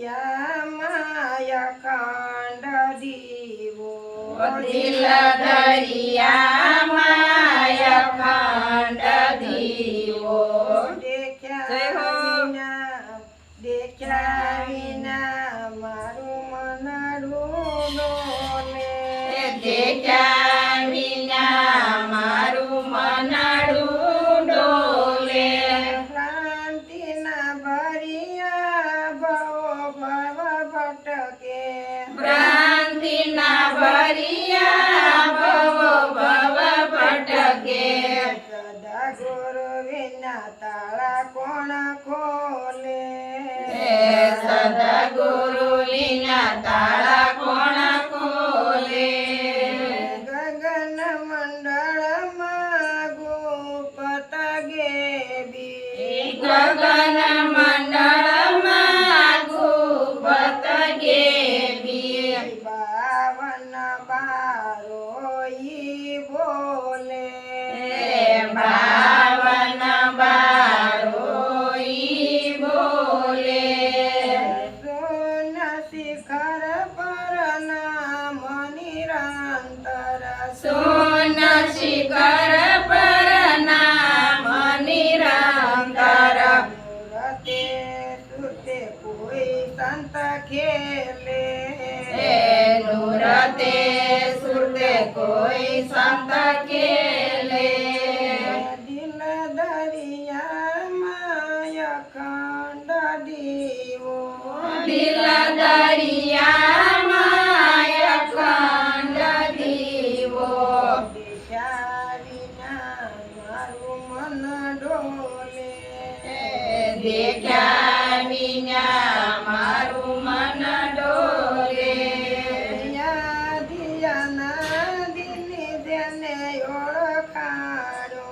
દરિયામાં અખંડ દીવો દિલ દરિયામાં અખંડ દીવો દેખ્યા વિના મારું મનડું ડોલે દેખ્યા વિના મારું મનડું ડોલે ભ્રાંતિના ભરિયા ભવ ભટકે ભ્રાંતિના ભરિયા ભવ ભટકે સદા ગુરુ વિના તાળા કોણ ખોલે સદા ગુરુ વિના તાળા કોણ ખોલે ગગન મંડળમાં ગુપત ગેબી ગગન મંડળમાં ગુપત ગેબી બાવન બારોઈ બોલે બાવન બારોઈ બોલે સોન શિખર પર નામ નિરંતર સોન શિખર પર નામ નિરંતર સુરતે સુરતે કોઈ સંત ખેલે નૂરતે સુરતે કોઈ સંત ખેલે દિલ દરિયામાં અખંડ દીવો દિલ દરિયામાં અખંડ દીવો દિશા વિના મારું મન ડોલે દેખ્યા વિના મારું મન ડોલે યાદિયાના દિલની જેને ઓળખાડો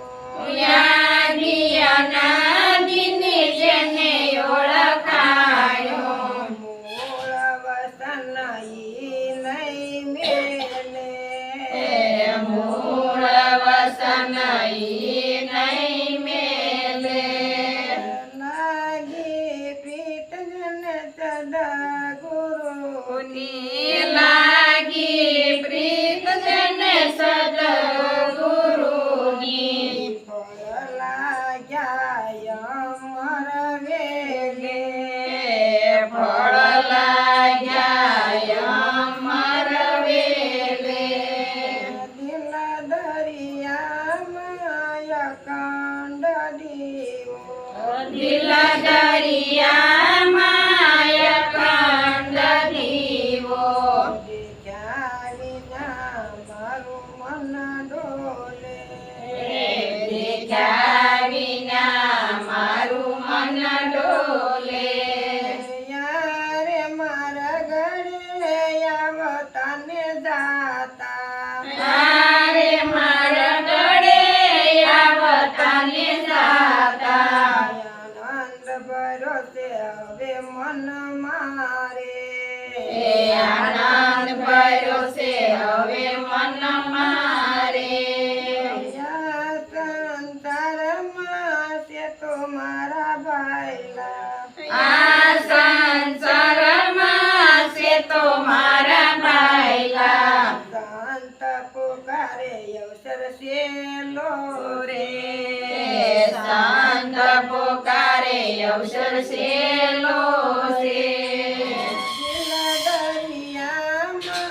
યાદિયાના દિને જેને ઓળખાયો મૂળ વસન ઈ નહીં મેલે મૂળ વસન ઈ નહીં મેલે લાગી પીઠ જને સદા ગુરુની લાગી પ્રીત જેને સદગુરુની ફળ લાગ્યા અમર વેલે ફળ લાગ્યા અમર વેલે દિલ દરિયામાં અખંડ દીવો દિલ દરિયામાં અખંડ દીવો દેખ્યા વિના મારું મન ડોલે દેખ્યા વિના મારું મન ડોલે યારે મારા ઘરે આવતાને જાતા તારે મારા ગળે આવતાને જાતા આનંદ ભરોસે હવે મન મારે આનંદ ભરોસે હવે મન મારે સંસારમાં છે તો મારા ભાઈલા આ સંસારમાં છે તો મારા ભાઈલા શાંત પુકારે અવસર સેલો રે શાંત પોકારે અવસર સેલો છે દિલ દરિયામાં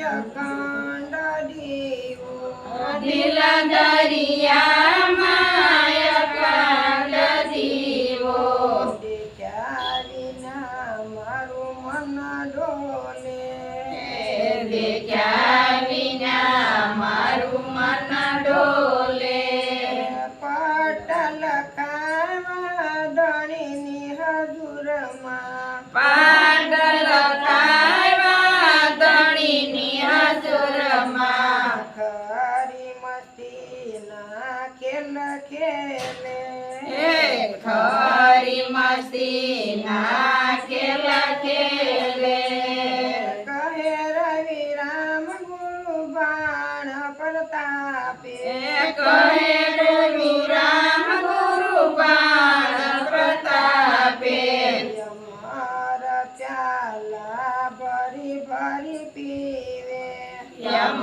અખંડ દીવો દિલ દરિયામાં અખંડ દીવો દેખ્યા વિના મારું મન ડોલે દેખ્યા વિના મારું મન ડોલે પટલ ખાવા ધણીની હજુરમાં પાટલ ખાવા ધણીની હજુરમાં ખરી મસ્તી ના ખેલ ખેલે ખરી મસ્તી ના ખેલ ખેલે કહે રવિ રામ ગુરુ બાણ પ્રતાપે કહે ગુરુ રામ ગુરુ બાણ પ્રતાપે અમારા સત્યમ